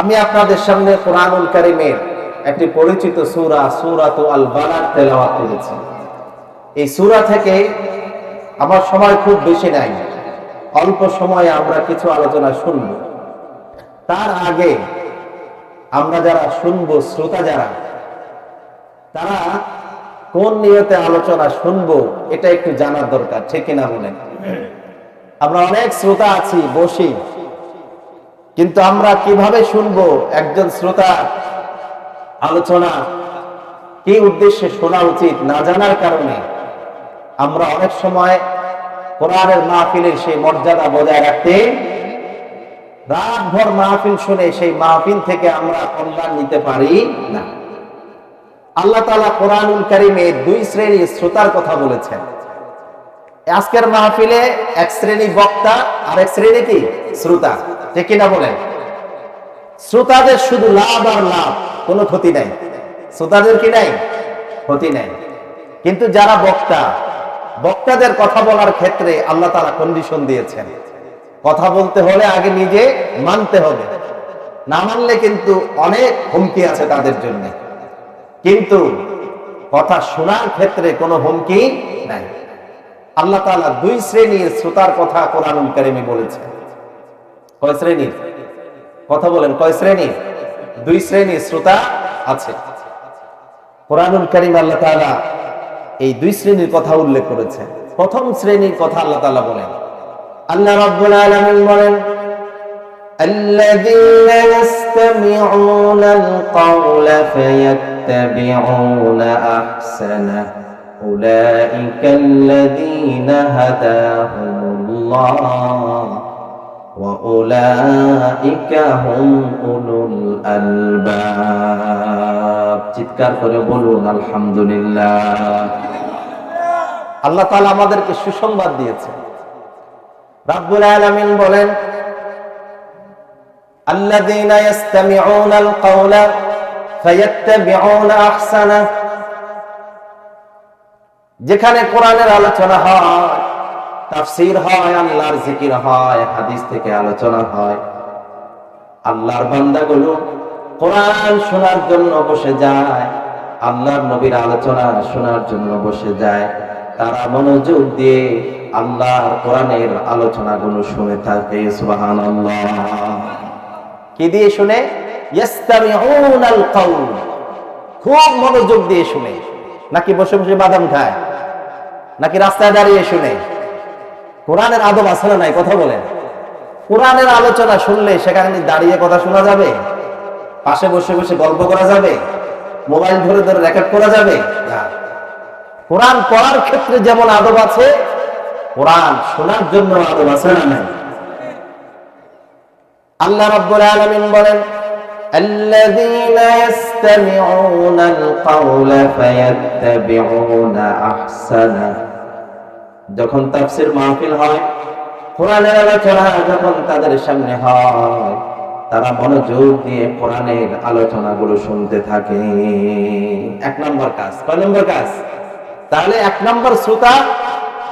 আমি আপনাদের সামনে কোরআনুল কারীমের একটি পরিচিত সূরা সূরাতু আল বালাদ তেলাওয়াত করেছি। এই সূরা থেকে আমার সময় খুব বেশি নাই, অল্প সময়ে আমরা কিছু আলোচনা শুনব। তার আগে আমরা যারা শুনবো, শ্রোতা যারা, তারা কোন নিয়তে আলোচনা শুনবো এটা একটু জানার দরকার, ঠিক কিনা বলেন? আমরা অনেক শ্রোতা আছি বসি, কিন্তু আমরা কিভাবে শুনবো? একজন শ্রোতা আলোচনা কি উদ্দেশ্যে শোনা উচিত না জানার কারণে আমরা অনেক সময় কোরআনের মাহফিলের সেই মর্যাদা বজায় রাখতে রাতভর মাহফিল শুনে সেই মাহফিল থেকে আমরা কল্যাণ নিতে পারি না। আল্লাহ তাআলা কোরআনুল কারীমে দুই শ্রেণীর শ্রোতার কথা বলেছেন। আজকের মাহফিলে এক শ্রেণী বক্তা আর এক শ্রেণী কি শ্রোতা, ঠিক কিনা বলেন? শ্রোতাদের শুধু লাভ আর লাভ, কোনো ক্ষতি নাই। শ্রোতাদের কি নাই? ক্ষতি নাই। কিন্তু যারা বক্তা, বক্তাদের কথা বলার ক্ষেত্রে আল্লাহ তাআলা কন্ডিশন দিয়েছেন। কথা বলতে হলে আগে নিজে মানতে হবে, না মানলে কিন্তু অনেক হুমকি আছে তাদের জন্য। কিন্তু কথা শোনার ক্ষেত্রে কোনো হুমকি নাই। আল্লাহ তাআলা দুই শ্রেণীর শ্রোতার কথা কোরআনুল কারীমে বলেছেন। কয় শ্রেণীর কথা বলেন? কয় শ্রেণীর? দুই শ্রেণীর শ্রোতা আছে কোরআনুল কারীমে। আল্লাহ তাআলা এই দুই শ্রেণীর কথা উল্লেখ করেছেন। প্রথম শ্রেণীর কথা আল্লাহ তাআলা বলেন, আল্লাহ রাব্বুল আলামিন বলেন, আল্লাযীনা ইসতামিউনাল কাওলা ফায়াত্তাবিউনা আহসানা উলাইকাল্লাযীনা হাদাহুমুল্লাহ ওয়া উলাইকা হুম উলুল আলবাব। চিৎকার করে বলুন আলহামদুলিল্লাহ। আল্লাহ তাআলা আমাদেরকে সুসংবাদ দিয়েছেন। রাব্বুল আলামিন বলেন, আল্লাযীনা ইসতামিউনাল কাওলা ফায়াত্তাবিউনা আহসানা। যেখানে কোরআনের আলোচনা হয়, তাফসীর হয়, আল্লাহর জিকির হয়, হাদিস থেকে আলোচনা হয়, আল্লাহর বান্দাগুলো কোরআন শোনার জন্য বসে যায়, আল্লাহর নবীর আলোচনা শোনার জন্য বসে যায়, তারা মনোযোগ দিয়ে আল্লাহর কোরআনের আলোচনাগুলো শুনে থাকে। সুবহানাল্লাহ। কি দিয়ে শুনে? ইসতামিউনাল কাওল, খুব মনোযোগ দিয়ে শুনে। নাকি বসে বসে বাদাম খায়, নাকি রাস্তায় দাঁড়িয়ে শুনে? কোরআনের আদব আছে না নাই? কথা বলেন। কোরআনের আলোচনা শুনলে সেখানে দাঁড়িয়ে কথা শোনা যাবে? পাশে বসে বসে গল্প করা যাবে? মোবাইল ধরে ধরে রেকর্ড করা যাবে না। কোরআন পড়ার ক্ষেত্রে যেমন আদব আছে, কোরআন শোনার জন্য আদব আছে না নাই? আল্লাহ রাব্বুল আলামিন বলেন, আল্লাযীনা ইসতামিউনাল কাওলা ফায়াত্তাবিউনা আহসানা। যখন তাফসীর মাহফিল হয়, কোরআনের আলোচনা যখন তাদের সামনে হয়, তারা মনোযোগ দিয়ে কোরআনের আলোচনাগুলো শুনতে থাকে। এক নম্বর কাজ। কয় নম্বর কাজ? তাহলে এক নম্বর শ্রোতা,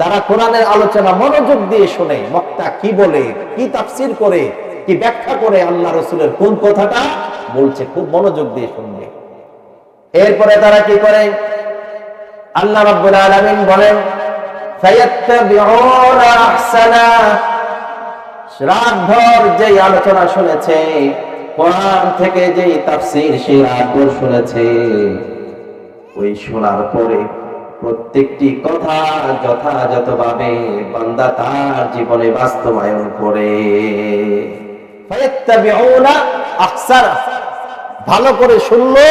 তারা কোরআনের আলোচনা মনোযোগ দিয়ে শুনে। বক্তা কি বলে, কি তাফসীর করে, কি ব্যাখ্যা করে, আল্লাহ রাসূলের কোন কথাটা বলছে, খুব মনোযোগ দিয়ে শুনবে। এরপরে তারা কি করে? আল্লাহ রাব্বুল আলামিন বলেন, ফায়াত্তাবিউনা আহসানা। রাতভর যে আলোচনা শুনেছে, কোরআন থেকে যে তাফসীর সে রাতভর শুনেছে, ওই শোনার পরে প্রত্যেকটি কথা যথাযথভাবে বান্দা তার জীবনে বাস্তবায়ন করে। ফায়াত্তাবিউনা আহসানা, ভালো করে শুনলো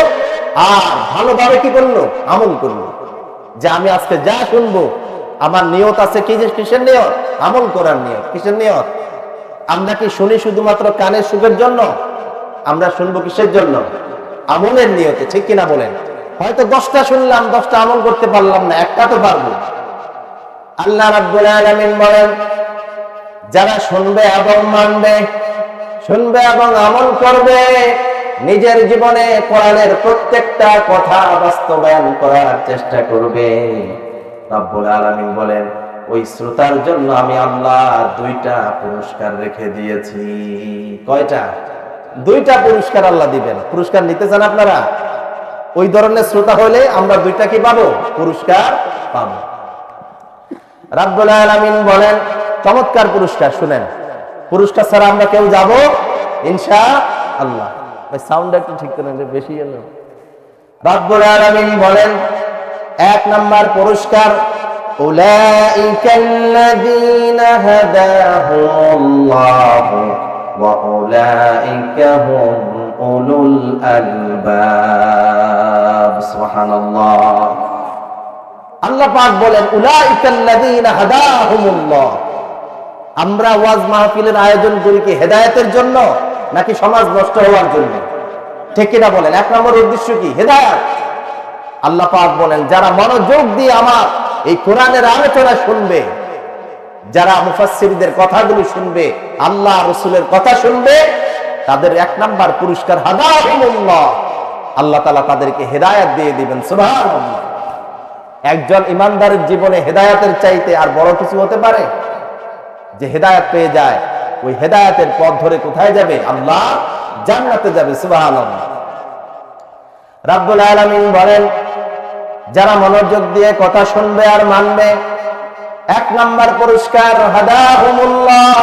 আর ভালোভাবে কি করলো? আমল করলো। যে আমি আজকে যা শুনবো, আমার নিয়ত আছে কি? যে কিসের নিয়ত? আমল করার নিয়ত। কিসের নিয়ত? আমরা কি শুনি শুধুমাত্র কানের সুখের জন্য? আমরা শুনবো কিসের জন্য? আমলের নিয়তে, ঠিক কিনা বলেন? হয়তো 10টা শুনলাম, 10টা আমল করতে পারলাম না, একটা তো পারবো। আল্লাহ রাব্বুল আলামিন বলেন, যারা শুনবে এবং মানবে, শুনবে এবং আমল করবে, নিজের জীবনে কোরআনের প্রত্যেকটা কথা বাস্তবায়ন করার চেষ্টা করবে, রাব্বুল আলামিন বলেন, ওই শ্রোতার জন্য আমি আল্লাহ 2টা পুরস্কার রেখে দিয়েছি। কয়টা? দুইটা পুরস্কার আল্লাহ দিবেন। পুরস্কার নিতে চান আপনারা? ওই ধরনের শ্রোতা হলে আমরা দুইটা কি পাবো? পুরস্কার পাবো। রাব্বুল আলামিন বলেন, চমৎকার পুরস্কার শুনেন। পুরস্কার ছাড়া আমরা কেউ যাব ইনশাআল্লাহ। ভাই সাউন্ডটা একটু ঠিক করেন, বেশি গেল। রাব্বুল আলামিন বলেন, এক নাম্বার পুরস্কার, উলাইকাল্লাযীনা হাদাহুমুল্লাহু ওয়া উলাইকা হুম উলুল আলবাব। সুবহানাল্লাহ। আল্লাহ পাক বলেন, উলাইকাল্লাযীনা হাদাহুমুল্লাহ। আমরা ওয়াজ মাহফিলের আয়োজন করি কি হেদায়েতের জন্য নাকি সমাজ নষ্ট হওয়ার জন্য? ঠিক কিনা বলেন? এক নম্বর উদ্দেশ্য কি? হেদায়েত। আল্লাহ পাক বলেন, যারা মনোযোগ দিয়ে আমার এই কোরআনের আলোচনা শুনবে, যারা মুফাসসিরদের কথাগুলো শুনবে, আল্লাহ রাসূলের কথা শুনবে, তাদের এক নাম্বার পুরস্কার হাদাহুমুল্লাহ, আল্লাহ তাআলা তাদেরকে হেদায়েত দিয়ে দিবেন। সুবহানাল্লাহ। একজন ইমানদারের জীবনে হেদায়েতের চাইতে আর বড় কিছু হতে পারে? যে হেদায়েত পেয়ে যায়, ওই হেদায়েতের পথ ধরে কোথায় যাবে? আল্লাহ জান্নাতে যাবে। সুবহানাল্লাহ। রাব্বুল আলামিন বলেন, যারা মনোযোগ দিয়ে কথা শুনবে আর মানবে, এক নাম্বার পুরস্কার হাদাহুমুল্লাহ,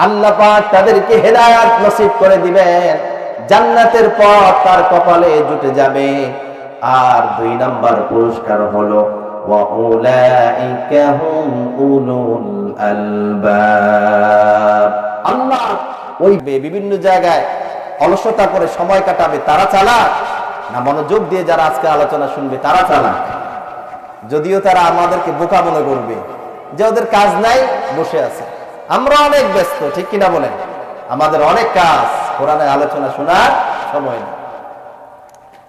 আল্লাহ পাক তাদেরকে হেদায়েত নসিব করে দিবেন, জান্নাতের পথ তার কপালে জুটে যাবে। আর দুই নাম্বার পুরস্কার হলো ওয়া উলাইকা হুম উলুল আলবাব। আল্লাহ ওই বিভিন্ন জায়গায় অলসতা করে সময় কাটাবে তারা চালাক, না মনোযোগ দিয়ে যারা আজকে আলোচনা শুনবে তারা চালাক? যদিও তারা আমাদেরকে বোকা মনে করবে যে ওদের কাজ নাই, বসে আছে। আমরা অনেক ব্যস্ত, ঠিক কিনা বলেন? আমাদের অনেক কাজ, কোরআনের আলোচনা শোনার সময় নেই।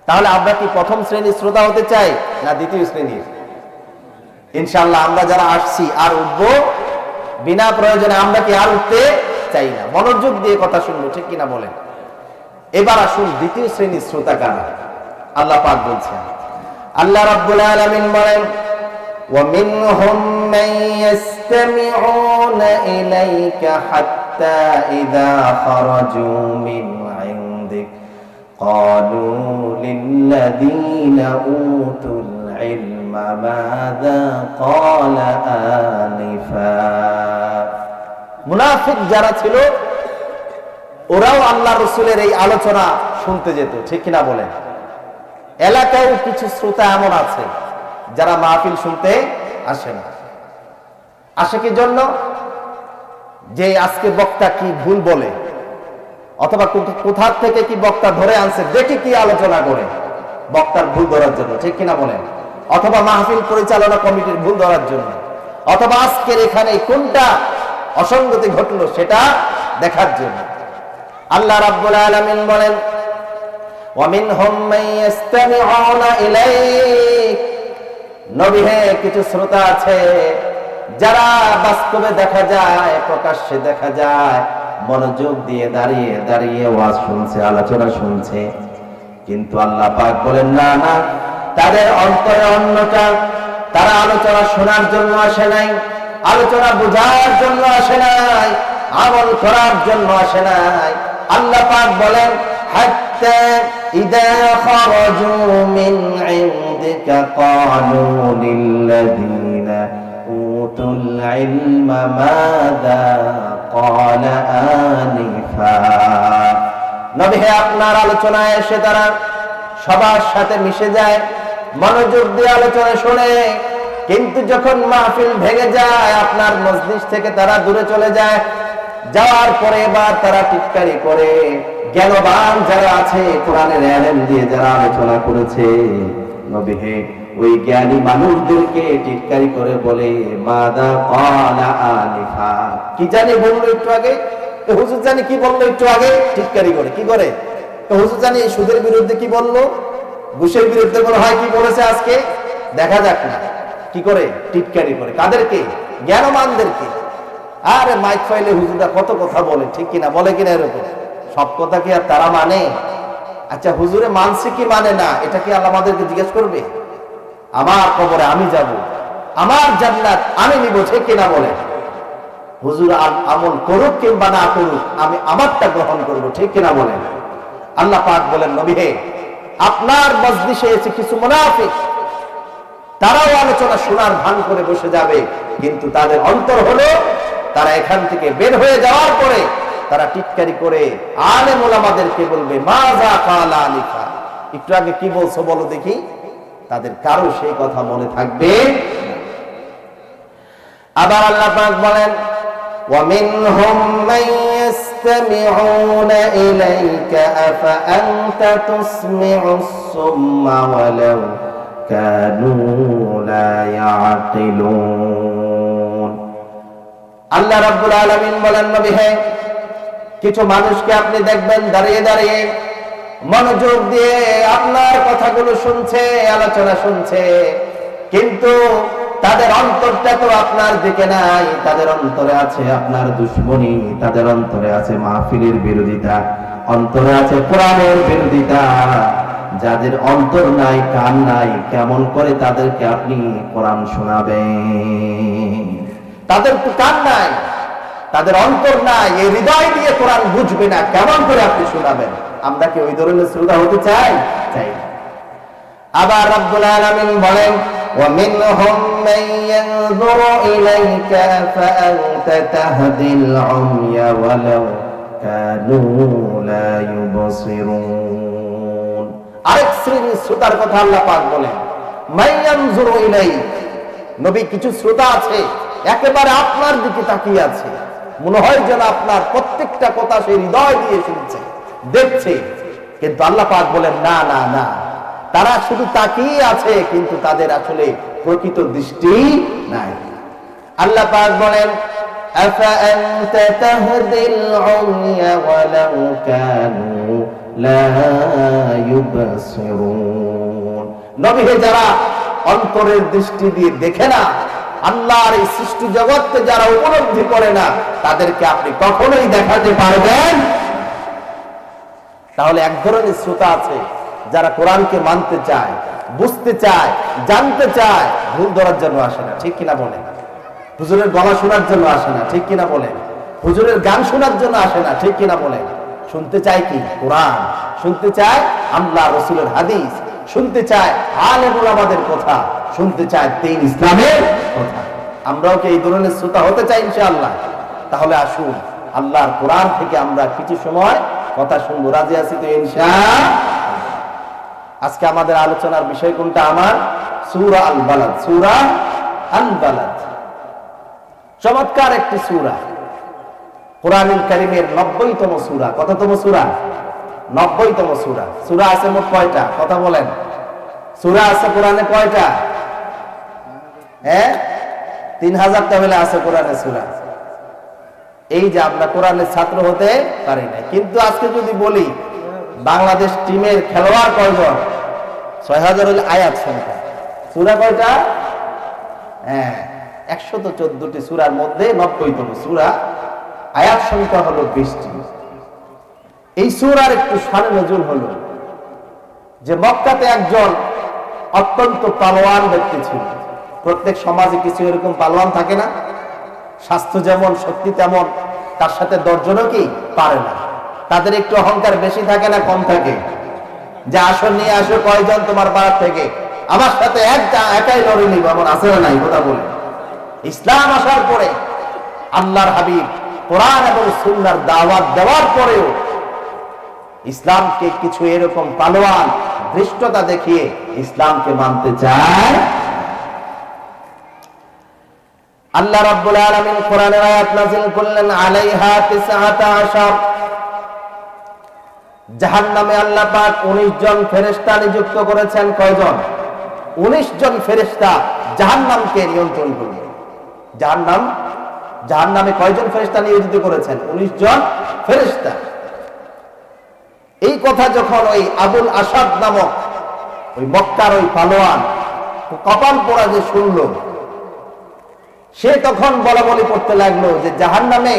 তাহলে আমরা কি প্রথম শ্রেণীর শ্রোতা হতে চাই না দ্বিতীয় শ্রেণীর? ইনশাআল্লাহ আমরা যারা আসছি আর উঠবো বিনা প্রয়োজনে, আমরা কি আর উঠতে চাই না? মনোযোগ দিয়ে কথা শুনবো, ঠিক কিনা বলেন? এবার আসুন দ্বিতীয় শ্রেণীর শ্রোতা কারা? আল্লাহ পাক বলছেন, আল্লাহ রাব্বুল আলামিন বলেন, ওয়া মিনহুম মান ইস্তামিউনা ইলাইকা হাত্তা ইযা খারাজু মিন ইনদিক ক্বালু লিল্লাযীনা উতুল ইলমা মাযা ক্বালা আনিফা। মুনাফিক যারা ছিল ওরাও আল্লাহ রাসূলের এই আলোচনা শুনতে যেত, ঠিক কিনা বলেন? এলাকায় কিছু শ্রোতা এমন আছে যারা মাহফিল শুনতে আসে না। আসে কি জন্য? যে আজকে বক্তা কি ভুল বলে, অথবা কোথা থেকে কি বক্তা ধরে আনছে, দেখে কি আলোচনা করে, বক্তার ভুল ধরার জন্য, ঠিক কিনা বলেন? অথবা মাহফিল পরিচালনা কমিটির ভুল ধরার জন্য, অথবা আজকের এখানে কোনটা অসঙ্গতি ঘটলো সেটা দেখার জন্য। আল্লাহ রাব্বুল আলামিন বলেন, ওয়া মিনহুম মান ইস্তামিউনা ইলাইক। নবী হে, কিছু শ্রোতা আছে যারা বাস্তবে দেখা যায়, প্রকাশ্যে দেখা যায়, মনোযোগ দিয়ে দাঁড়িয়ে দাঁড়িয়ে ওয়াজ শুনছে, আলোচনা শুনছে, কিন্তু আল্লাহ পাক বলেন না না, তাদের অন্তরে অন্যটা। তারা আলোচনা শোনার জন্য আসে নাই, আলোচনা বোঝার জন্য আসে নাই, আমল করার জন্য আসে নাই। আল্লাহ পাক বলেন, হাত্তা ইযা খারাজু মিন ইনদিকা ক্বালু লিল্লাযীনা উতুল ইলমা মাযা ক্বালা আনিফা। নবী হে, আপনার আলোচনায় এসে তারা সবার সাথে মিশে যায়, মনোযোগ দিয়ে আলোচনা শুনে, কিন্তু যখন মাহফিল ভেঙে যায় আপনার মজলিস থেকে তারা দূরে চলে যায়। যাওয়ার পরে এবার তারা টিটকারি করে। জ্ঞানবান যারা আছে, কোরআনের ইলম দিয়ে যারা আলোচনা করেছে, নবী হে ওই জ্ঞানী মানুষদেরকে টিটকারি করে বলে, মাদা ক্বালা আনিফা। কি জানি বললো একটু আগে, হুজুর জানি কি বললো একটু আগে, টিটকারি করে। কি করে? হুজুর জানি সুদের বিরুদ্ধে কি বললো, ঘুষের বিরুদ্ধে মনে হয় কি বলেছে আজকে, দেখা যাক না। কি করে? টিটকারি করে। কাদেরকে? জ্ঞানমানদেরকে। আরে মাইক ফাইলে হুজুররা কত কথা বলে, ঠিক কিনা? বলে কিনা এরকম? সব কথা কি আর তারা মানে? আচ্ছা, হুজুরে মানছে কি মানে না, এটা কি আল্লাহ আমাদেরকে জিজ্ঞেস করবে? আমার কবরে আমি যাব, আমার জান্নাত আমি নিব, ঠিক কিনা বলে? হুজুর আমল করুক কিংবা না করুক, আমি আমারটা গ্রহণ করব, ঠিক কিনা বলেন? আল্লাহ পাক বলেন, নবী হে, আপনার মজলিসে এসে কিছু মুনাফিক, তারাও আলোচনা শোনার ভান করে বসে যাবে, কিন্তু তাদের অন্তর হলো তারা এখান থেকে বের হয়ে যাওয়ার পরে তারা টিটকারি করে আলেম ওলামাদেরকে বলবে, মাজা কালা আলিফা, একটু আগে কি বলছো বলো দেখি। তাদের কারো সেই কথা মনে থাকবে। আবার আল্লাহ পাক বলেন, وَمِنْهُمْ مَنْ يَسْتَمِعُونَ إِلَيْكَ أَفَأَنْتَ تُسْمِعُ الصُّمَّ وَلَوْ كَانُوا لَا يَعْقِلُونَ। আল্লাহ রাব্বুল আলামিন বলেন, নবী হে, কিছু মানুষকে আপনি দেখবেন দাঁড়িয়ে দাঁড়িয়ে মনোযোগ দিয়ে আপনার কথাগুলো শুনছে, আলোচনা শুনছে, কিন্তু তাদের অন্তরটা তো আপনার দিকে নাই। তাদের অন্তরে আছে আপনার দুশমনী, তাদের অন্তরে আছে মাহফিলের বিরোধিতা, অন্তরে আছে কোরআনের বিরোধিতা। যাদের অন্তর নাই, কান নাই, কেমন করে তাদেরকে আপনি কোরআন শোনাবেন? তাদের তো কান নাই, তাদের অন্তর নাই, এই হৃদয় দিয়ে কোরআন বুঝবে না, কেমন করে আপনি শোনাবেন? আমরা কি ওই ধরনের শ্রোতা হতে চাই? চাই। আবার রব্বুল আলামিন বলেন, وَمِنْهُمْ مَنْ يَنْظُرُ إِلَيْكَ فَأَنْتَ تَهْدِي الْعُمْيَ وَلَوْ كَانُوا لَا يُبْصِرُونَ। আরেক শ্রেণীর শ্রোতার কথা আল্লাহ পাক বলেন, مَنْ يَنْظُرُ إِلَيْكَ, নবী কিছু শ্রোতা আছে একেবারে আপনার দিকে তাকিয়ে আছে, মনে হয় যেন আপনার প্রত্যেকটা কথা সে হৃদয় দিয়ে শুনছে, দেখছে, কিন্তু আল্লাহ পাক বলেন, না না না, তারা শুধু তাকিয়ে আছে, কিন্তু তাদের আসলে প্রকৃত দৃষ্টি নাই। আল্লাহ পাক বলেন, আফাআনতা তাহদিল উমিয়া ওয়ালাউ কানু লা ইউবসিরুন। নবী হে, যারা অন্তরের দৃষ্টি দিয়ে দেখে না, আল্লাহর এই সৃষ্টি জগৎকে যারা উপলব্ধি করে না, তাদেরকে আপনি কখনোই দেখাতে পারবেন। তাহলে এক ধরনের শ্রোতা আছে যারা কোরআনকে মানতে চায়, বুঝতে চায়, জানতে চায়, ভুল ধরার জন্য আসে না, ঠিক কিনা বলেন? হুজুরের গলা শোনার জন্য আসে না, ঠিক কিনা বলেন? হুজুরের গান শোনার জন্য আসে না, ঠিক কিনা বলেন? শুনতে চায় কি? কোরআন। শুনতে চায় আল্লাহ রাসূলের হাদিস, শুনতে চায় আলেম ওলামাদের কথা, শুনতে চায় দ্বীন ইসলামের কথা। আমরাও কি এই ধরনের শ্রোতা হতে চাই ইনশাআল্লাহ? তাহলে আসুন আল্লাহর কোরআন থেকে আমরা কিছু সময় কথা শুনবো। রাজি আছি তো ইনশাআল্লাহ? আজকে আমাদের আলোচনার বিষয় কোনটা? আমার সূরা আল বালাদ। সূরা আল বালাদ চমৎকার একটি সূরা, কোরআনুল কারীমের 90তম সূরা। কততম সূরা? 90তম সূরা। সূরা আছে মোট কয়টা? কথা বলেন। সূরা আছে কোরআনে কয়টা? 3000টা হলে আছে কোরআনে সূরা। এই যে আমরা কোরআনের ছাত্র হতে পারি না, কিন্তু আজকে যদি বলি বাংলাদেশ টিমের খেলোয়াড় কয়জন? 6000 হলে আয়াত সংখ্যা। সূরা কয়টা? 114টি সূরার মধ্যে 90তম সূরা, আয়াত সংখ্যা হলো 20টি। এই সূরার একটু শানে নজুল হলো যে মক্কাতে একজন অত্যন্ত পালোয়ান ব্যক্তি ছিল। প্রত্যেক সমাজে কিছু এরকম পালোয়ান থাকে না? স্বাস্থ্য যেমন শক্তি তেমন, তার সাথে দর্জনও কি পারে না। তাদের একটু অহংকার বেশি থাকে না কম থাকে? যে আসন নিয়ে আসো কয়জন তোমার পাড়ার থেকে, আমার সাথে একাই লড়ে নিব, এমন আছে না নাই? কথা বলে ইসলাম আসার পরে আল্লাহর হাবিব কোরআন এবং সুন্নাহর দাওয়াত দেওয়ার পরেও ইসলামকে কিছু এরকম পালোয়ান ধৃষ্টতা দেখিয়ে ইসলামকে মানতে চায়। আল্লাহ রাব্বুল আলামিন কোরআনের আয়াত নাযিল করলেন, আলাইহা 19 জাহান্নামে আল্লাহ পাক 19 জন ফেরেশতা নিযুক্ত করেছেন। কয়জন? 19 জন ফেরেশতা জাহান্নামকে নিয়ন্ত্রণ করবে। জাহান্নামে কয়জন ফেরেশতা নিয়োজিত করেছেন? 19 জন ফেরেশতা। এই কথা যখন ওই আবুল আসাদ নামক ওই মক্কার ওই পালোয়ান কপাল পোড়া যে শুনল, সে তখন বলা বলি করতে লাগলো যে জাহান্নামে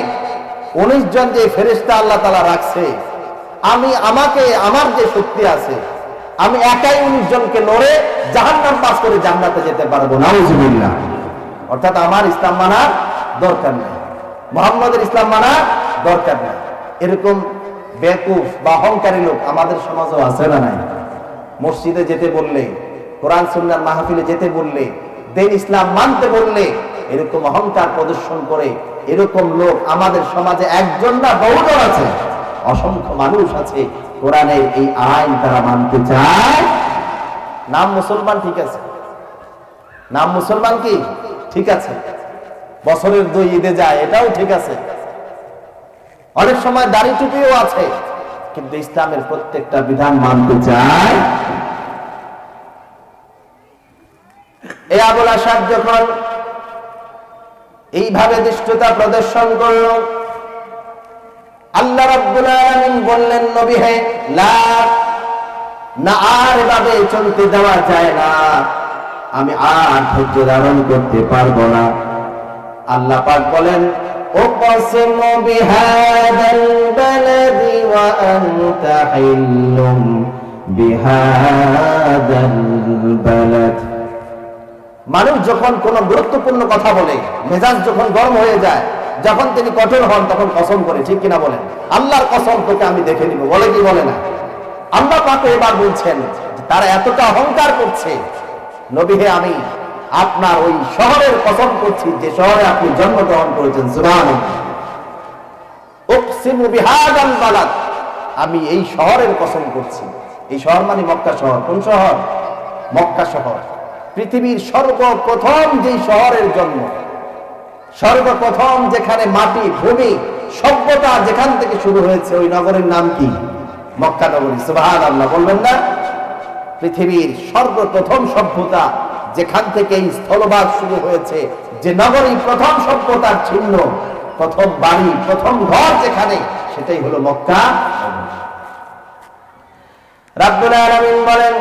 19 জন যে ফেরেশতা আল্লাহ তাআলা রাখছে, আমার যে শক্তি আছে, আমি একাই 19 জনকে লড়ে জাহান্নাম পাস করে জান্নাতে যেতে পারবো। নাউজুবিল্লাহ। অর্থাৎ আমার ইসলাম মানার দরকার নেই। মুহাম্মাদের ইসলাম মানা দরকার নাই। এরকম বেকুফ বা অহংকারী লোক আমাদের সমাজেও আছে না নাই? মসজিদে যেতে বললে, কোরআন সুন্নাহর মাহফিলে যেতে বললে, দিন ইসলাম মানতে বললে এরকম অহংকার প্রদর্শন করে এরকম লোক আমাদের সমাজে একজন না বহুজন আছে, অসংখ্য মানুষ আছে। কোরআনের এই আইন তারা মানতে চায়। নাম মুসলমান ঠিক আছে, নাম মুসলমান কি ঠিক আছে, বছরের 2 ঈদে যায় এটাও ঠিক আছে, অনেক সময় দাড়ি টুপিও আছে, কিন্তু ইসলামের প্রত্যেকটা বিধান মানতে চায়। এই আবুল আশাব যখন এইভাবে দৃষ্টতা প্রদর্শন করল, আল্লাহ রাব্বুল আলামিন বললেন, নবী হে, না আর এভাবে চলতে দেওয়া যায় না, আমি আর ধৈর্য ধারণ করতে পারবো না। আল্লাহ পাক বলেন, উকসিমু বিহাদাল বালাদি ওয়া আনতা হিল্লুম বিহাদাল বালাদ। মানুষ যখন কোন গুরুত্বপূর্ণ কথা বলে, মেজাজ যখন গরম হয়ে যায়, যখন তিনি কঠোর হন, তখন কসম করে, ঠিক কিনা বলেন? আল্লাহর কসম, তোকে আমি দেখে নিব, বলে কি বলে না? আল্লাহ পাক এবার বলছেন তারা এতটা অহংকার করছে, নবী হে, আমি আপনার ওই শহরের কসম করছি যে শহরে আপনি জন্মগ্রহণ করেছেন, সুবহানাল্লাহ। উকসিমু বিহাদাল বালাদ, আমি এই শহরের কসম করছি। এই শহর মানে মক্কা শহর। কোন শহর? মক্কা শহর। পৃথিবীর সর্বপ্রথম যে শহরের জন্ম, সর্বপ্রথম যেখানে মাটি, ভূমি, সভ্যতা যেখান থেকে শুরু হয়েছে, ওই নগরের নাম কি? মক্কা নগরী। সুবহানাল্লাহ বলবেন না? পৃথিবীর সর্বপ্রথম সভ্যতা যেখান থেকে এই স্থলভাগ শুরু হয়েছে, যে নগরী প্রথম সভ্যতার চিহ্ন, প্রথম বাড়ি, প্রথম ঘর যেখানে, সেটাই হলো মক্কা। রাব্বুল আলামিন বলেন,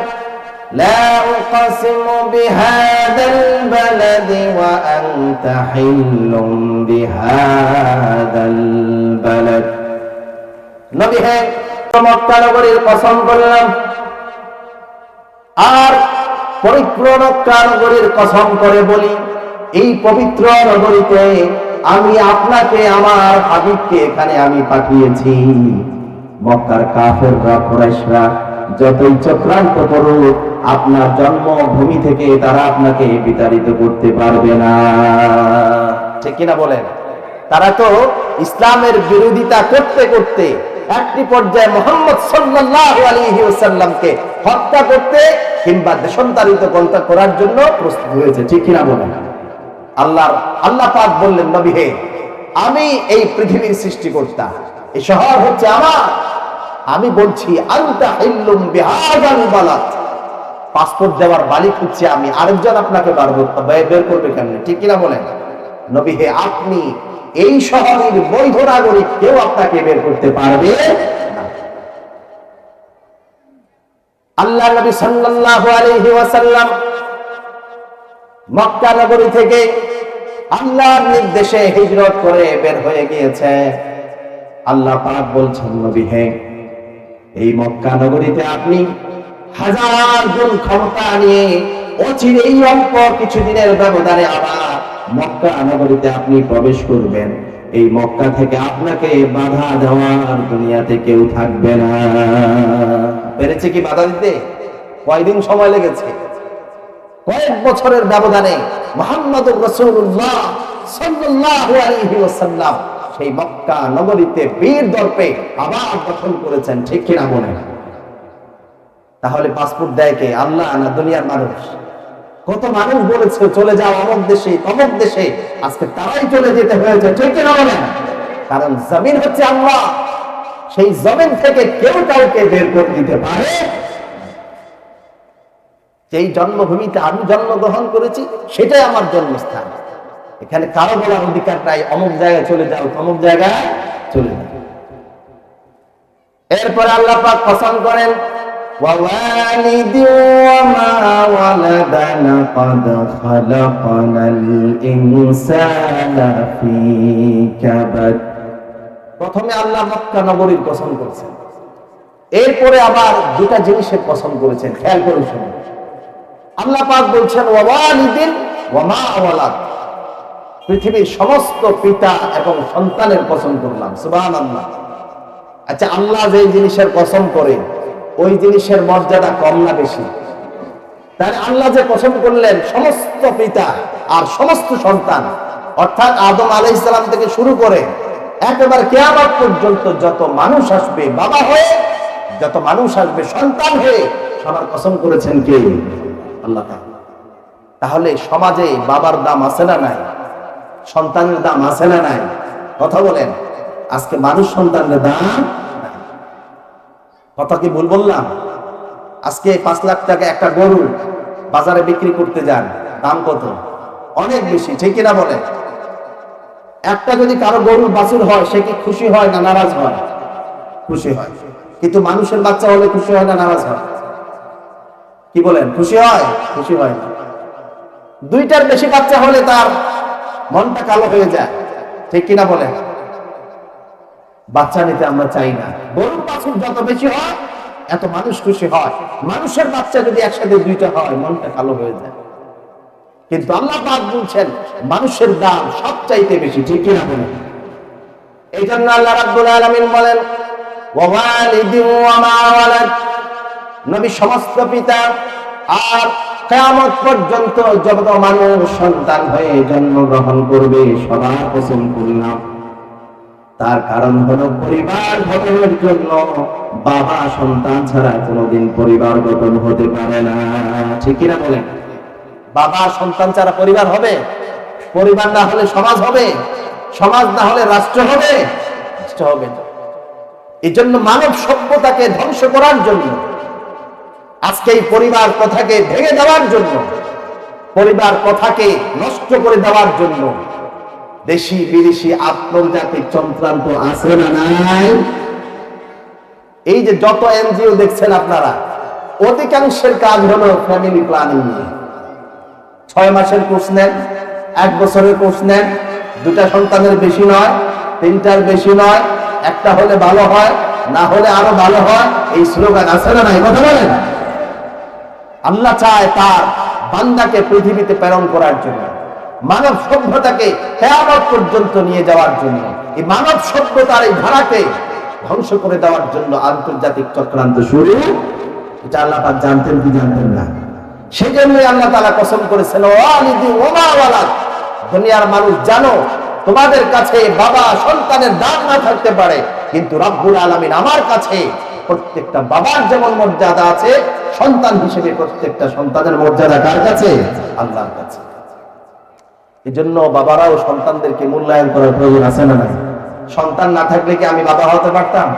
লা উকসিমু বিহাদাল বালাদি ওয়া আনতা হিল্লুম বিহাদাল বালাদ। নবী হে, মক্কা নগরীর কসম করলাম, আর পবিত্র মক্কা নগরীর কসম করে বলি, এই পবিত্র নগরীতে আমি আপনাকে, আমার হাবিবকে এখানে আমি পাঠিয়েছি। মক্কার কাফেররা, কুরাইশরা যতই চক্রান্ত করুক, আপনার জন্মভূমি থেকে তারা আপনাকে বিতাড়িত করতে পারবে না। ঠিক কিনা বলেন? তারা তো ইসলামের বিরোধিতা করতে করতে একটি পর্যায়ে মুহাম্মদ সাল্লাল্লাহু আলাইহি ওয়াসাল্লামকে হত্যা করতে কিংবা দেশান্তরিত করার জন্য প্রস্তুত হয়েছে। ঠিক কিনা বলেন? আল্লাহ পাক বললেন, নবী হে, আমি এই পৃথিবীর সৃষ্টিকর্তা, এই শহর হচ্ছে আমার, আমি বলছি আনতা হিল্লুম বিহাদাল বালাদ, পাসপোর্ট দেওয়ার মালিক হচ্ছে আমি, আরেকজন আপনাকে বের করবে কেমনে? ঠিক কিনা বলেন? নবী হে, আপনি এই শহরের বৈধ নাগরিক, কেউ আপনাকে বের করতে পারবে না। আল্লাহ নবী সাল্লাল্লাহু আলাইহি ওয়াসাল্লাম মক্কা নগরী থেকে আল্লাহর নির্দেশে হিজরত করে বের হয়ে গিয়েছে। আল্লাহ পাক বলছেন, নবী হে, এই মক্কা নগরীতে আপনি 1000 গুণ ক্ষমতা নিয়ে অচিরেই অল্প কিছুদিনের ব্যবধানে আবার মক্কা নগরীতে আপনি প্রবেশ করবেন। এই মক্কা থেকে আপনাকে বাধা দেওয়ার দুনিয়াতে কেউ থাকবে না। পেরেছে কি বাধা দিতে? কয়দিন সময় লেগেছে? কয়েক বছরের ব্যবধানে মুহাম্মদুর রাসূলুল্লাহ সাল্লাল্লাহু আলাইহি ওয়াসাল্লাম সেই মক্কা নগরীতে বীর দর্পে আবার দখল করেছেন। ঠিক কিনা বলেন? তাহলে পাসপোর্ট দেয় কে? আল্লাহ না দুনিয়ার মানুষ? কত মানুষ বলেছে চলে যাও অমুক দেশে, তমুক দেশে, আজকে তারাই চলে যেতে হয়েছে। ঠিক কিনা বলেন? কারণ জমিন হচ্ছে আল্লাহ, সেই জমিন থেকে কেউ কাউকে বের করে দিতে পারে। যেই জন্মভূমিতে আমি জন্মগ্রহণ করেছি সেটাই আমার জন্মস্থান, এখানে কারো বলার অধিকার নাই অমুক জায়গায় চলে যাও, অমুক জায়গায় চলে যাও। এরপরে আল্লাহ পাক কসম করেন, ووالد وما ولد لقد خلقنا الإنسان في كبد। প্রথমে আল্লাহ মক্কা নগরীর কসম করেছেন, এরপরে আবার দুটা জিনিসের কসম করেছেন। খেয়াল করে শুনুন। আল্লাহ পাক বলছেন, ওয়ালিদিন ওয়ামা ওয়ালাদ, পৃথিবীর সমস্ত পিতা এবং সন্তানের কসম করলাম, সুবহানাল্লাহ। আচ্ছা, আল্লাহ যে জিনিসের কসম করে ওই জিনিসের মর্যাদা কম না বেশি? তাহলে আল্লাহ যে কসম করলেন সমস্ত পিতা আর সমস্ত সন্তান, অর্থাৎ আদম আলাইহিস সালাম থেকে শুরু করে একেবারে কিয়ামত পর্যন্ত যত মানুষ আসবে বাবা হয়ে, যত মানুষ আসবে সন্তান হয়ে, সবার কসম করেছেন কে? আল্লাহ তাআলা। তাহলে সমাজে বাবার দাম আছে না নাই? সন্তানের দাম আছে না নাই? কথা বলেন। আজকে মানুষ সন্তানের দাম নাই। কথা কি ভুল বললাম? আজকে 5 লাখ টাকা একটা গরু বাজারে বিক্রি করতে যান, দাম কত? অনেক বেশি, ঠিক কিনা বলেন? একটা যদি কারো গরুর বাছুর হয়, সে কি খুশি হয় না নারাজ হয়? খুশি হয়। কিন্তু মানুষের বাচ্চা হলে খুশি হয় না নারাজ হয়? কি বলেন, খুশি হয়? খুশি হয় না। 2টার বেশি বাচ্চা হলে তার মনটা কালো হয়ে যায়, ঠিক কিনা বলেন? বাচ্চা নিতে আমরা চাই না। গরুর বাছুর যত বেশি হয় এত মানুষ খুশি হয়। মানুষের বাচ্চা যদি একসাথে 2টা হয়, মনটা কালো হয়ে যায়। কিন্তু আল্লাহ পাক বলছেন মানুষের দাম সবচাইতে বেশি, ঠিক কিনা বলেন? এই জন্য আল্লাহ রাব্বুল আলামিন বলেন ওয়ালিদি ওয়া মা ওয়ালাদ, নবী সমস্ত পিতা আর কিয়ামত পর্যন্ত যত মানুষ সন্তান হয়ে জন্মগ্রহণ করবে সবার কসম করলাম। তার কারণ হলো পরিবার গঠনের জন্য বাবা সন্তান ছাড়া কোনোদিন পরিবার গঠন হতে পারে না, ঠিক কিনা বলেন? বাবা সন্তান ছাড়া পরিবার হবে? পরিবার না হলে সমাজ হবে? সমাজ না হলে রাষ্ট্র হবে? রাষ্ট্র হবে না। এই জন্য মানব সভ্যতাকে ধ্বংস করার জন্য, আজকে এই পরিবার কথাকে ভেঙে দেওয়ার জন্য, পরিবার কথাকে নষ্ট করে দেওয়ার জন্য দেশি বিদেশি আন্তর্জাতিক চক্রান্ত আছে না নাই? এই যে যত এনজিও দেখছেন আপনারা, অধিকাংশের কাজ হলো ফ্যামিলি প্ল্যানিং নিয়ে। 6 মাসের কোর্স নেন, 1 বছরের কোর্স নেন, 2টা সন্তানের বেশি নয়, 3টার বেশি নয়, একটা হলে ভালো হয়, না হলে আরো ভালো হয়, এই স্লোগান আছে না নাই? কথা বলেন। আল্লাহ চায় তার বান্দাকে পৃথিবীতে প্রেরণ করার জন্য, মানব সভ্যতাকে কিয়ামত পর্যন্ত নিয়ে যাওয়ার জন্য, এই মানব সভ্যতার এই ধারাকে ধ্বংস করে দেওয়ার জন্য আন্তর্জাতিক চক্রান্ত শুরু। এটা আল্লাহ পাক জানতেন কি জানতেন না? সেই জন্যই আল্লাহ তাআলা কসম করেছেন ওয়ালিদি ওয়া মা ওয়ালাদ, দুনিয়ার মানুষ জানো তোমাদের কাছে বাবা সন্তানের দাম না থাকতে পারে, কিন্তু রব্বুল আলামিন আমার কাছে প্রত্যেকটা বাবার যেমন মর্যাদা আছে, সন্তান হিসেবে প্রত্যেকটা সন্তানের মর্যাদা কার কাছে? আল্লাহর কাছে। এই জন্য বাবারাও সন্তানদেরকে মূল্যায়ন করার প্রয়োজন আছে না নাই? সন্তান না থাকলে কি আমি বাবা হতে পারতাম?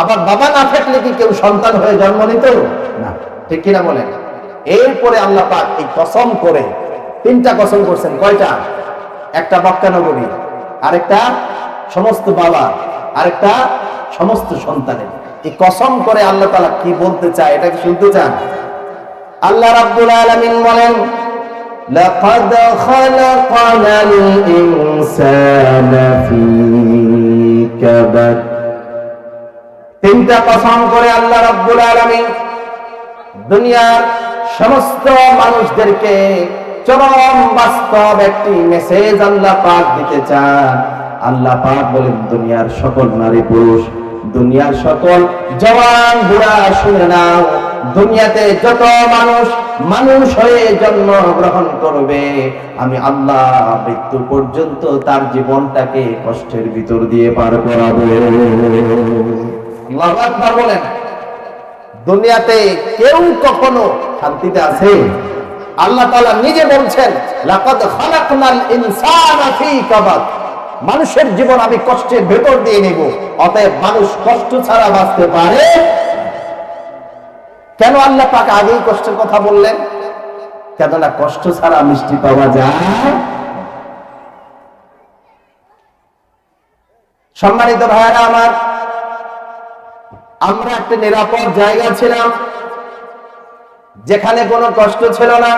আবার বাবা না থাকলে কি কেউ সন্তান হয়ে জন্ম নিত না? ঠিক কিনা বলেন? এরপরে আল্লাহ পাক এই কসম করে 3টা কসম করছেন। কয়টা? একটা মক্কা নগরী, আরেকটা সমস্ত বাবা, আরেকটা সমস্ত সন্তানের। এই কসম করে আল্লাহ তাআলা কি বলতে চায় এটা কি শুনতে চান? আল্লাহ রাব্বুল আলামিন বলেন লাকাদ খালাকানাল ইনসানা ফী কাবাদ। 3টা কসম করে আল্লাহ রাব্বুল আলামিন দুনিয়ার সমস্ত মানুষদেরকে চরম বাস্তব একটি মেসেজ আল্লাহ পাক দিতে চান। আল্লাহ পাক বলেন দুনিয়ার সকল নারী পুরুষ, দুনিয়ার সকল জওয়ান বুড়া শুনে নাও, দুনিয়াতে যত মানুষ হয়ে জন্মগ্রহণ করবে, আমি আল্লাহ মৃত্যু পর্যন্ত তার জীবনটাকে কষ্টের ভিতর দিয়ে পার করাবো। আল্লাহু আকবার বলেন। দুনিয়াতে কেউ কখনো শান্তিতে আছে? আল্লাহ তাআলা নিজে বলছেন লাকাদ খালাকনাল ইনসানা ফী কাবাদ, মানুষের জীবন আমি কষ্টের ভেতর দিয়ে নেব। অতএব মানুষ কষ্ট ছাড়া বাঁচতে পারে কেন? আল্লাহ পাক আগেই কষ্টের কথা বললেন, কেননা কষ্ট ছাড়া মিষ্টি পাওয়া যায়। সম্মানিত ভাইরা আমার, আমরা একটা নিরাপদ জায়গা ছিলাম যেখানে কোনো কষ্ট ছিল না।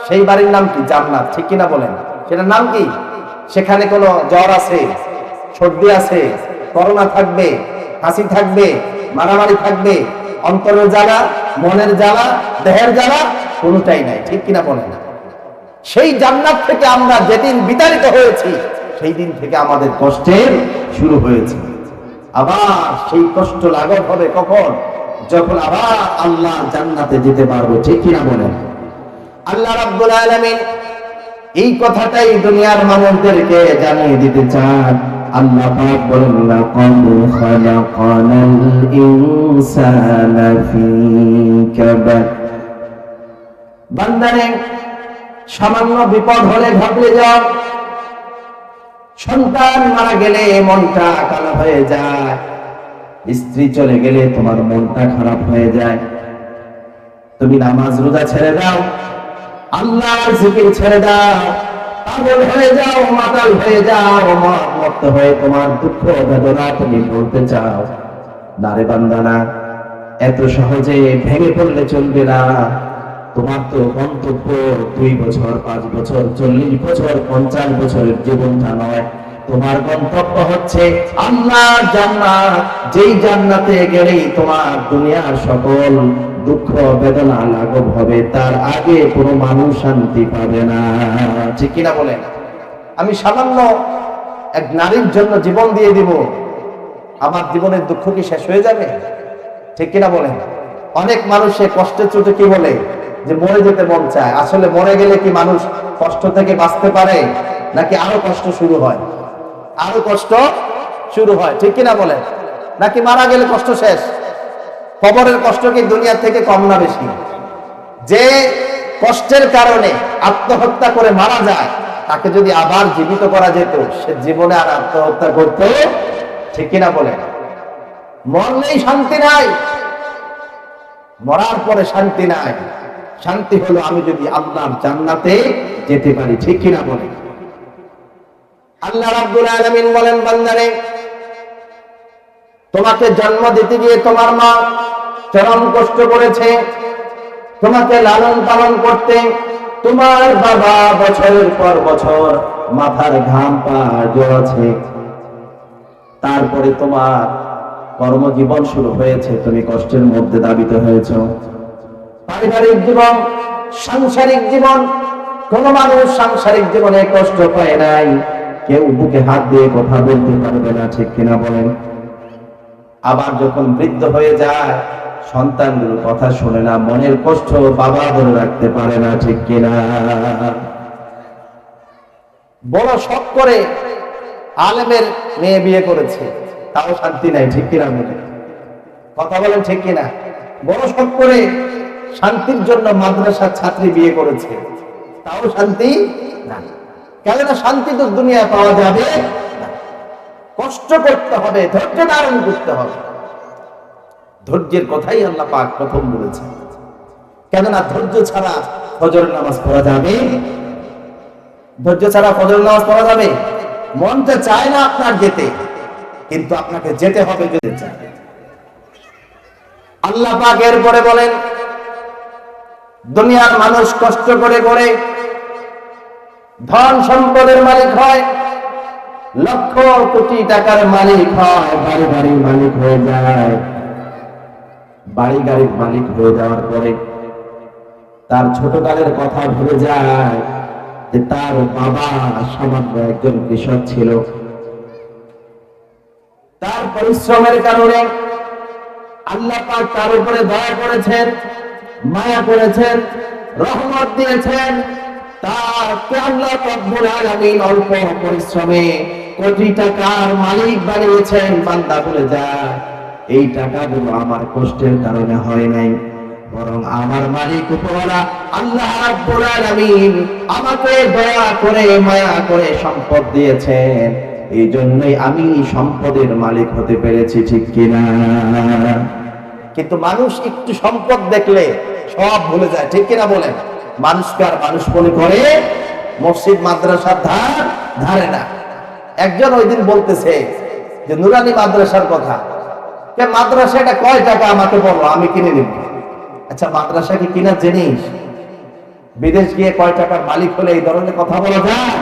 সেই বাড়ির নাম কি? জান্নাত, ঠিক কিনা বলেন? সেটার নাম কি? সেখানে কোনো জ্বর আছে, সর্দি আছে, করোনা থাকবে, হাসি থাকবে, মারামারি থাকবে, অন্তরের জ্বালা, মনের জ্বালা, দেহের জ্বালা কোনোটাই নাই, ঠিক কিনা বলেন? সেই জান্নাত থেকে আমরা যেদিন বিতাড়িত হয়েছি সেই দিন থেকে আমাদের কষ্টের শুরু হয়েছে। আবার সেই কষ্ট লাঘব হবে কখন? যখন আবার আল্লাহ জান্নাতে যেতে পারবো, ঠিক কিনা বলেন? আল্লাহ রাব্বুল আলামিন এই কথাটাই দুনিয়ার মানুষদেরকে জানিয়ে দিতে চান। আল্লাহ পাক বলেন, লাকাদ খালাকানাল ইনসানা ফী কাবাদ। বান্দারে, সামান্য বিপদ হলে ঘাবড়ে যাও, সন্তান মারা গেলে মনটা কালো হয়ে যায়, স্ত্রী চলে গেলে তোমার মনটা খারাপ হয়ে যায়, তুমি নামাজ রোজা ছেড়ে দাও, আল্লাহর জিকির ছেড়ে দাও, পাগল হয়ে যাও, মাতাল হয়ে যাও, মত হয়ে তোমার দুঃখ বেদনা তুমি বলতে চাও। না রে বান্দা, না, এত সহজে ভেঙে পড়লে চলবে না। তোমার তো গন্তব্য 2 বছর, 5 বছর, 40 বছর, 50 বছরের জীবনটা নয়। তোমার গন্তব্য হচ্ছে আল্লাহর জান্নাত, যেই জান্নাতে গেলেই তোমার দুনিয়ার সকল দুঃখ বেদনা লাঘব হবে। তার আগে কোনো মানুষ শান্তি পাবে না, ঠিক কিনা বলেন? আমি সামান্য এক নারীর জন্য জীবন দিয়ে দিব, আমার জীবনের দুঃখ কি শেষ হয়ে যাবে? ঠিক কিনা বলেন? অনেক মানুষে কষ্টে চোটে কি বলে যে মরে যেতে মন চায়। আসলে মরে গেলে কি মানুষ কষ্ট থেকে বাঁচতে পারে, নাকি আরো কষ্ট শুরু হয়? আরো কষ্ট শুরু হয়, ঠিক কিনা বলেন? নাকি মারা গেলে কষ্ট শেষ? কবরের কষ্ট কি দুনিয়া থেকে কম না বেশি? যে কষ্টের কারণে আত্মহত্যা করে মারা যায়, তাকে যদি আবার জীবিত করা যেত, সে জীবনে আর আত্মহত্যা করতো? ঠিক কিনা বলেন? মরলেই শান্তি নাই, মরার পরে শান্তি নাই। শান্তি হলো আমি যদি আল্লাহর জান্নাতে যেতে পারি, ঠিক কিনা বলেন? আল্লাহ রাব্বুল আলামিন বলেন, বান্দারে, তোমাকে জন্ম দিতে গিয়ে তোমার মা চরম কষ্ট করেছে, তোমাকে লালন পালন করতে তোমার বাবা বছরের পর বছর মাথার ঘাম পা জড়াচ্ছে। তারপরে তোমার কর্মজীবন শুরু হয়েছে, তুমি কষ্টের মধ্যে দাবিত হয়েছ। পারিবারিক জীবন, সাংসারিক জীবন, কোন মানুষ সাংসারিক জীবনে কষ্ট পায় নাই, কেউ বুকে হাত দিয়ে কথা বলতে পারবে না, ঠিক কিনা বলেন? আবার যখন বৃদ্ধ হয়ে যায়, সন্তানগুলো কথা শোনে না, মনের কষ্ট বাবা ধরে রাখতে পারে না, ঠিক কিনা? বড় শখ করে আলেমের মেয়ে বিয়ে করেছে, তাও শান্তি নাই, ঠিক কিনা বলেন? কথা বলেন, ঠিক কিনা? বড় শখ করে শান্তির জন্য মাদ্রাসার ছাত্রী বিয়ে করেছে, তাও শান্তি না। কেননা শান্তি তো দুনিয়ায় পাওয়া যাবে না, কষ্ট করতে হবে, ধৈর্য ধারণ করতে হবে। ধৈর্যের কথাই আল্লাহ পাক প্রথম বলেছেন, কেননা ধৈর্য ছাড়া ফজরের নামাজ পড়া যাবে? ধৈর্য ছাড়া ফজরের নামাজ পড়া যাবে? মনটা চায় না আপনার যেতে, কিন্তু আপনাকে যেতে হবে যদি চায়। আল্লাহ পাক এরপরে বলেন, দুনিয়ার মানুষ কষ্ট করে করে ধন সম্পদের মালিক হয়, লক্ষ কোটি টাকার মালিক হয়, বাড়ি গাড়ির মালিক হয়ে যায়। বাড়ি গাড়ির মালিক হয়ে যাওয়ার পরে তার ছোটকালের কথা ভুলে যায় যে তার বাবা সামান্য একজন কৃষক ছিল। তার পরিশ্রমের কারণে আল্লাহ পাক তার উপরে দয়া করেছেন, মায়া করেছেন, রহমত দিয়েছেন। তাকে আল্লাহ রব্বুল আলামিন অল্প পরিশ্রমে কোটি টাকার মালিক বানিয়েছেন। বান্দা বলে যায়, এই টাকাগুলো আমার কষ্টের কারণে হয় নাই, বরং আমার মালিক উপরওয়ালা আল্লাহ রাব্বুল আলামিন আমাকে দয়া করে মায়া করে সম্পদ দিয়েছেন, এই জন্যই আমি সম্পদের মালিক হতে পেরেছি, ঠিক কিনা? কিন্তু মানুষ একটু সম্পদ দেখলে সব ভুলে যায়, ঠিক কিনা বলেন? মানুষকে আর মানুষ মনে করে মসজিদ মাদ্রাসার ধারে না। একজন ওই দিন বলতেছে যে নুরানি মাদ্রাসার কথা, মাদ্রাসাটা কয় টাকা আমাকে বলো, আমি কিনে নিব। আচ্ছা, মাদ্রাসা কি কিনা জিনিস? বিদেশ গিয়ে কয় টাকার মালিক হলে এই ধরনের কথা বলা যায়?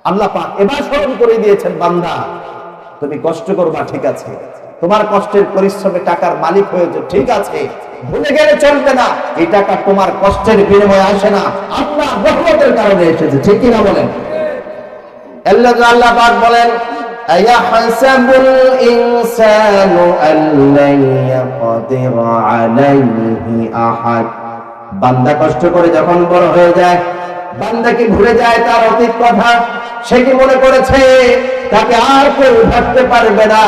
আল্লাহ পাক এবার স্মরণ করে দিয়েছেন, বান্দা তুমি কষ্ট করবা, ঠিক আছে, তোমার কষ্টের পরিশ্রমে টাকার মালিক হয়েছে, ঠিক আছে, ভুলে গেলে চলবে না। এই টাকা তোমার কষ্টের বিনিময়ে আসে না, আল্লাহর রহমতের কারণে এসেছে, ঠিক কি না বলেন? আল্লাহ পাক বলেন, আয়াহসাবুল ইনসানু আল্লান ইয়াকদির আলাইহি আহাদ। বান্দা কষ্ট করে যখন বড় হয়ে যায়, বান্দা কি ভুলে যায় তার অতীত কথা? সে কি মনে করেছে তাকে আর কেউ ধরতে পারবে না,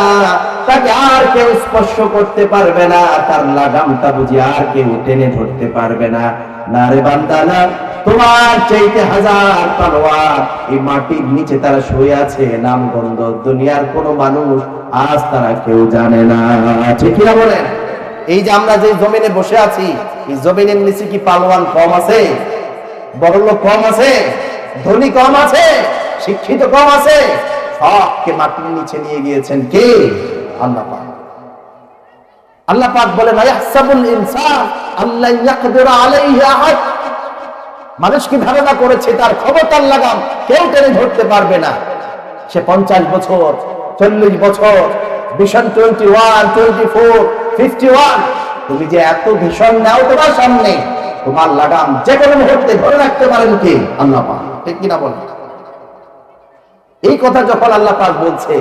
তাকে আর কেউ স্পর্শ করতে পারবে না, তার লাগামটা বুঝি আর কেউ টেনে ধরতে পারবে না? না রে বান্দা, না। তোমার চাইতে হাজার তলোয়ার এই মাটির নিচে তারা শুয়ে আছে, নাম গন্ধ দুনিয়ার কোন মানুষ আজ তারা কেউ জানে না, ঠিক কিনা বলেন? এই যে আমরা যে জমিনে বসে আছি, এই জমিনের নিচে কি পালোয়ান কম আছে? বড়লোক কম আছে? ধনী কম আছে? শিক্ষিত কম আছে? সবকে মাটির নিচে নিয়ে গিয়েছেন কে? আল্লাহ পাক। আল্লাহ পাক বলেন, আয়াহসাবুল ইনসান আল্লা ইয়াকদির আলাইহি আহাদ। মানুষ কি ধারণা করেছে তার ক্ষমতার লাগাম কেউ টেনে ধরতে পারবে না? সে 50 বছর, 40 বছর, ভিশন 21, 24, 51, তুমি যে এত ভীষণ নাও তোমার সামনে, তোমার লাগাম যে কোনো মুহূর্তে ধরে রাখতে পারেন কে? আল্লাহ পাক, ঠিক কিনা বলেন? এই কথা যখন আল্লাহ পাক বলছে,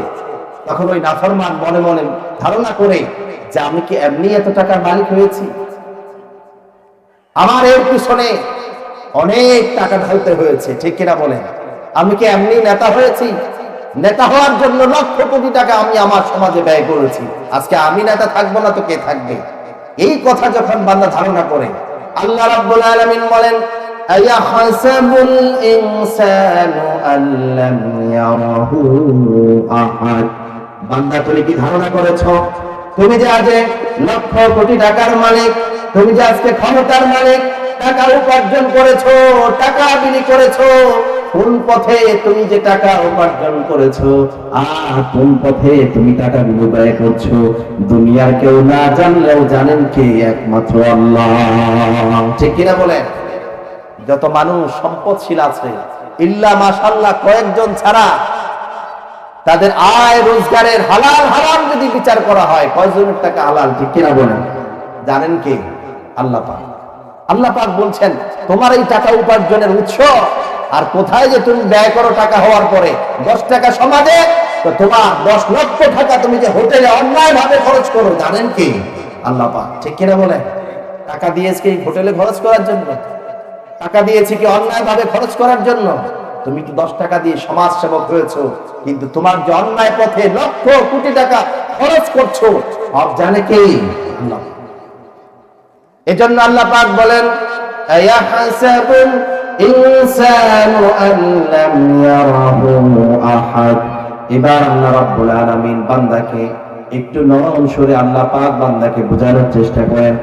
তখন ওই নাফরমান মনে মনে ধারণা করে যে আমি কি এমনি এত টাকার মালিক হয়েছি? আমার এর পিছনে অনেক টাকা ঢালতে হয়েছে, ঠিক কিনা বলেন? আমি কি এমনি নেতা হয়েছি? নেতা হওয়ার জন্য লক্ষ কোটি টাকা আমি আমার সমাজে ব্যয় করেছি, আজকে আমি নেতা থাকবো না তো কে থাকবে? এই কথা যখন বান্দা ধারণা করে, আল্লাহ রাব্বুল আলামিন বলেন, আয়াহসাবুল ইনসানু আল্লাম ইয়ারাহু আহাদ। বান্দা, তুমি কি ধারণা করেছো তুমি যে আজ লক্ষ কোটি টাকার মালিক, তুমি যে আজকে ক্ষমতার মালিক, টাকা উপার্জন করেছো, টাকা বিলি করেছো, কোন পথে তুমি যে টাকা উপার্জন করেছো আর কোন পথে তুমি টাকাগুলো ব্যয় করছো, দুনিয়ার কেউ না জানলেও জানেন কে? একমাত্র আল্লাহ, ঠিক কিনা বলেন? যত মানুষ সম্পদশীল আছে, ইল্লা মাশাআল্লাহ কয়েকজন ছাড়া, তাদের আয় রোজগারের হালাল হারাম যদি বিচার করা হয়, কয়জনের টাকা হালাল, ঠিক কিনা বলেন? জানেন কে? আল্লাহ পাক। আল্লাহ পাক বলছেন, তোমার এই টাকা উপার্জনের উৎস আর কোথায় যে তুমি ব্যয় করো টাকা হওয়ার পরে? 10 টাকা সমাজে, তো তোমার 10 লক্ষ টাকা তুমি যে হোটেলে অন্যায় ভাবে খরচ করো, জানেন কি? আল্লাহ পাক, ঠিক কিনা বলেন? টাকা দিয়েছে কি হোটেলে খরচ করার জন্য? টাকা দিয়েছে কি অন্যায় ভাবে খরচ করার জন্য? তুমি কি 10 টাকা দিয়ে সমাজ সেবক হয়েছো, কিন্তু তোমার যে অন্যায় পথে লক্ষ কোটি টাকা খরচ করছো, সব জানে কে? আল্লাহ। এজন্য আল্লাহ পাক বলেন, আয়াহসাবুল ইনসানু আল্লাম ইয়ারাহু আহাদ। এবার আল্লাহ রাব্বুল আলামিন বান্দাকে একটু নরম সুরে আল্লাহ পাক বান্দাকে বোঝানোর চেষ্টা করেন।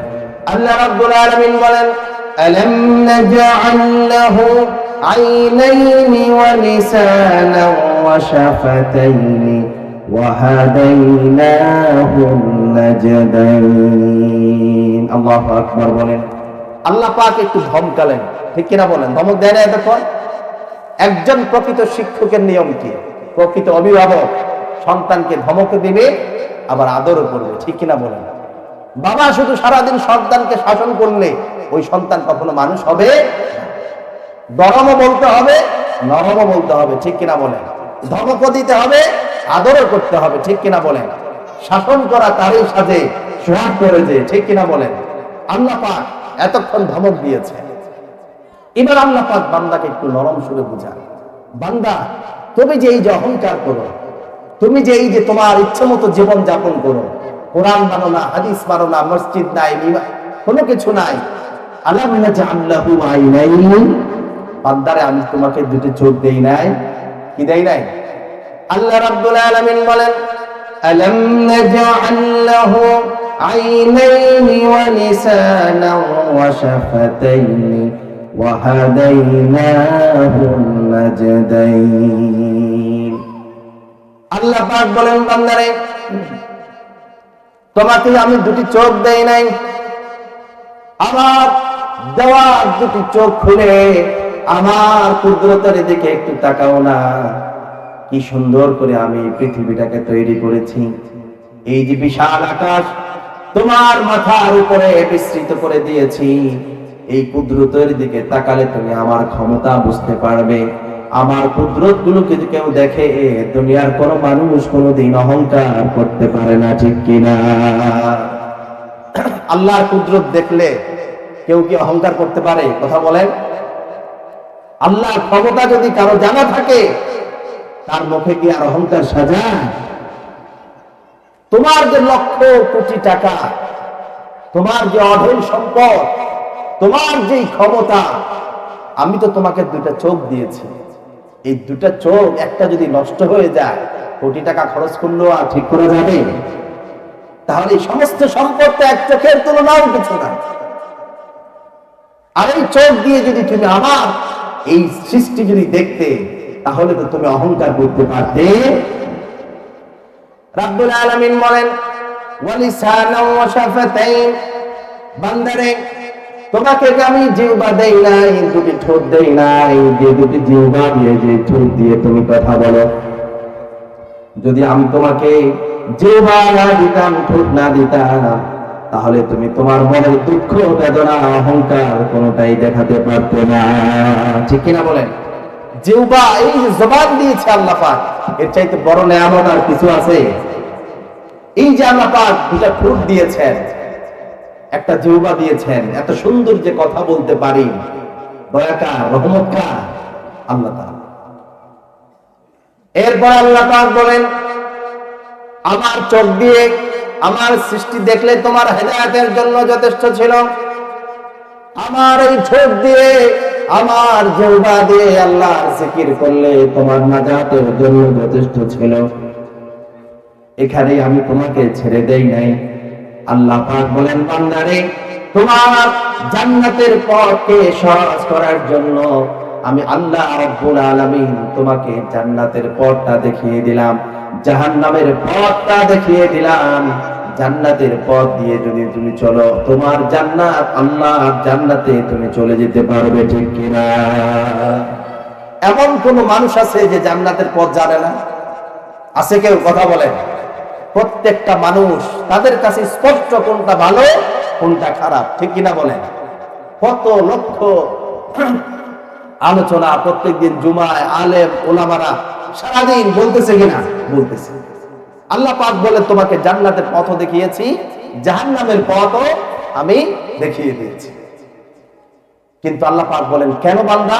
আল্লাহ রাব্বুল আলামিন বলেন, আলাম নাজআল লাহু আইনাইনি ওয়া লিসানান ওয়া শাফাতাইনি ওয়া হাদাইনাহুন নাজদাইন। আল্লাহু আকবার বলেন। আল্লাহ পাক একটু ধমকালেন, ঠিক কিনা বলেন? ধমক দেয় না এতক্ষণ? একজন প্রকৃত শিক্ষকের নিয়ম কি? প্রকৃত অভিভাবক সন্তানকে ধমক দিবে, আবার আদরও করবে, ঠিক কিনা বলেন? বাবা শুধু সারাদিন সন্তানকে শাসন করলে ওই সন্তান কখনো মানুষ হবে? গরমও বলতে হবে, নরমও বলতে হবে, ঠিক কিনা বলেন? ধমকও দিতে হবে, আদরও করতে হবে, ঠিক কিনা বলেন? শাসন করা তারই সাথে সোহাগ করে যে, ঠিক কিনা বলেন? আল্লাহ পাক এতক্ষণ ধমক দিয়েছে, এবার আল্লাহ পাক বান্দাকে একটু নরম সুরে বুঝান। বান্দা, তুমি যে এই যে অহংকার করো, তুমি যে এই যে তোমার ইচ্ছে মতো জীবন যাপন করো, কোরআন মানো না, হাদিস মানো না, মসজিদ নাই, কোনো কিছু নাই, আলাম নাজআল লাহু আইনাইন। বান্দারে, আমি তোমাকে দুটি চোখ দেই নাই? কি দেই নাই? আল্লাহ রাব্বুল আলামিন বলেন, আলাম নাজআল লাহু আইনাইনি ওয়া লিসানান ওয়া শাফাতাইনি ওয়া হাদাইনাহুন নাজদাইন। আল্লাহ পাক বলেন, বান্দারে, তোমাকে আমি দুটি চোখ দেই নাই, আমার দেওয়া দুটি চোখ খুলে আমার কুদরতের দিকে একটু তাকাও না। কি সুন্দর করে আমি পৃথিবীটাকে তৈরি করেছি। এই যে বিশাল আকাশ, তোমার মাথার উপরে বিস্তৃত করে দিয়েছি। এই কুদরতের দিকে তাকালে তুমি আমার ক্ষমতা বুঝতে পারবে। আমার কুদরত গুলোকে যদি কেউ দেখে, দুনিয়ার কোন মানুষ কোনদিন অহংকার করতে পারে না, ঠিক কিনা? আল্লাহর কুদরত দেখলে কেউ কি অহংকার করতে পারে? কথা বলেন। আল্লাহর ক্ষমতা যদি কারো জানা থাকে, তার মুখে কি আর অহংকার সাজায়? তোমার যে লক্ষ কোটি টাকা, তোমার যে অঢেল সম্পদ, তোমার যে ক্ষমতা, আমি তো তোমাকে দুটা চোখ দিয়েছি। এই দুটা চোখ একটা যদি নষ্ট হয়ে যায়, কোটি টাকা খরচ করলেও আর ঠিক করা যাবে? তাহলে এই সমস্ত সম্পদ তো এক চোখের তুলনাও কিছু না। আর এই চোখ দিয়ে যদি তুমি আমার এই সৃষ্টি যদি দেখতে, তাহলে তো তুমি অহংকার করতে পারতে। রাব্বুল আলামিন বলেন, ওয়ালিসানাও ওয়া শাফাতাইন, বান্দারে তোমাকে আমি জিহ্বা দেই নাই, দুটি ঠোঁট দেই নাই, যে দুটি জিহ্বা দিয়ে, যে ঠোঁট দিয়ে তুমি কথা বলো। যদি আমি তোমাকে জিহ্বা না দিতাম, ঠোঁট না দিতাম, তাহলে তুমি তোমার মনের দুঃখ, বেদনা, অহংকার কোনটাই দেখাতে পারতে না, ঠিক কিনা বলেন? জিহ্বা, এই যে জবান দিয়েছে আল্লাহ পাক, এর চাইতে বড় নেয়ামত আর কিছু আছে? এই যে আল্লাহ পাক দুটা ঠোঁট দিয়েছেন, একটা জিহ্বা দিয়েছেন, এত সুন্দর যে কথা বলতে পারি, দয়াকার, রহমতকার আল্লাহ তাআলা। এরপর আল্লাহ পাক বলেন, আমার চোখ দিয়ে আমার সৃষ্টি দেখলে তোমার হেদায়েতের জন্য যথেষ্ট ছিল। আমার এই ঠোঁট দিয়ে, আমার জিহ্বা দিয়ে আল্লাহর জিকির করলে তোমার নাজাতের জন্য যথেষ্ট ছিল। এখানে আমি তোমাকে ছেড়ে দেই নাই। আল্লাহ পাক বলেন, বান্দারে তোমার জান্নাতের পথকে সহজ করার জন্য আমি আল্লাহ রাব্বুল আলামিন তোমাকে জান্নাতের পথটা দেখিয়ে দিলাম, জাহান্নামের পথটা দেখিয়ে দিলাম। জান্নাতের পথ দিয়ে যদি তুমি চলো, তোমার জান্নাত, আল্লাহর জান্নাতে তুমি চলে যেতে পারবে, ঠিক কিনা? এমন কোন মানুষ আছে যে জান্নাতের পথ জানে না? আছে কেউ? কথা বলেন। প্রত্যেকটা মানুষ, তাদের কাছে স্পষ্ট কোনটা ভালো কোনটা খারাপ, ঠিক কিনা বলেন? কত লক্ষ আলোচনা প্রত্যেকদিন জুমায় আলেম ওলামারা সারাদিন বলতেছে কিনা? বলতেছে। আল্লাহ পাক বলে, তোমাকে জান্নাতের পথও দেখিয়েছি, জাহান্নামের পথও আমি দেখিয়ে দিয়েছি। কিন্তু আল্লাহ পাক বলেন, কেন বান্দা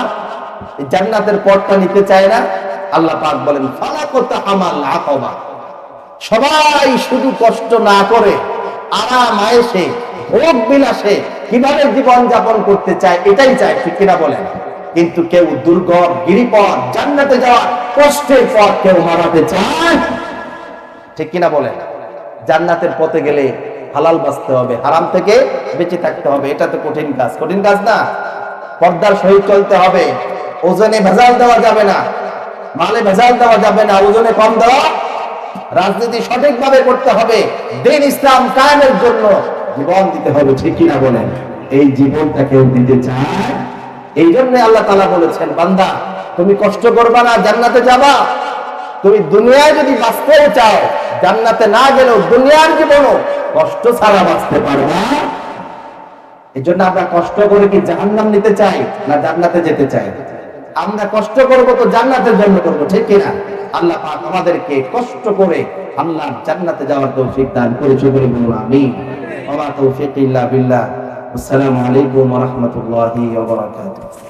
এই জান্নাতের পথটা নিতে চায় না? আল্লাহ পাক বলেন, ফালাকুত আমাল আকাবা, সবাই শুধু কষ্ট না করে আরাম আয়েশে ভোগ বিলাসে কিভাবে জীবন যাপন করতে চায়, এটাই চায়, ঠিক কিনা বলেন? কিন্তু কেউ দুর্গম গিরিপথ, জান্নাতে যাওয়া কষ্টের পথ কেউ মারাতে চায়, ঠিক কিনা বলেন? জান্নাতের পথে গেলে হালাল বাঁচতে হবে, হারাম থেকে বেঁচে থাকতে হবে। এটা তো কঠিন কাজ, কঠিন কাজ না? পর্দার সহিত চলতে হবে, ওজনে ভেজাল দেওয়া যাবে না, মালে ভেজাল দেওয়া যাবে না, ওজনে কম দেওয়া, রাজনীতি সঠিকভাবে করতে হবে, দ্বীন ইসলাম কায়েমের জন্য জীবন দিতে হবে, ঠিক কিনা বলেন? এই জীবনটা কেউ দিতে চায়? এই জন্য আল্লাহ তাআলা বলেছেন, বান্দা তুমি কষ্ট করবা না, জান্নাতে যাবা। তুমি দুনিয়ায় যদি বাঁচতেও চাও, জান্নাতে না গেলেও দুনিয়ার জীবনও কষ্ট ছাড়া বাঁচতে পারবা। এই জন্য আমরা কষ্ট করে কি জাহান্নাম নিতে চাই না জান্নাতে যেতে চাই? আমরা কষ্ট করব তো জান্নাতের জন্য করব, ঠিক কিনা? আল্লাহ পাক আমাদেরকে কষ্ট করে আল্লাহর জান্নাতে যাওয়ার তৌফিক দান করেছে বলে বলুন আমিন। ওয়া মা তৌফিক ইল্লা বিল্লাহ। আসসালামু আলাইকুম ওয়া রাহমাতুল্লাহি ওয়া বারাকাতুহু।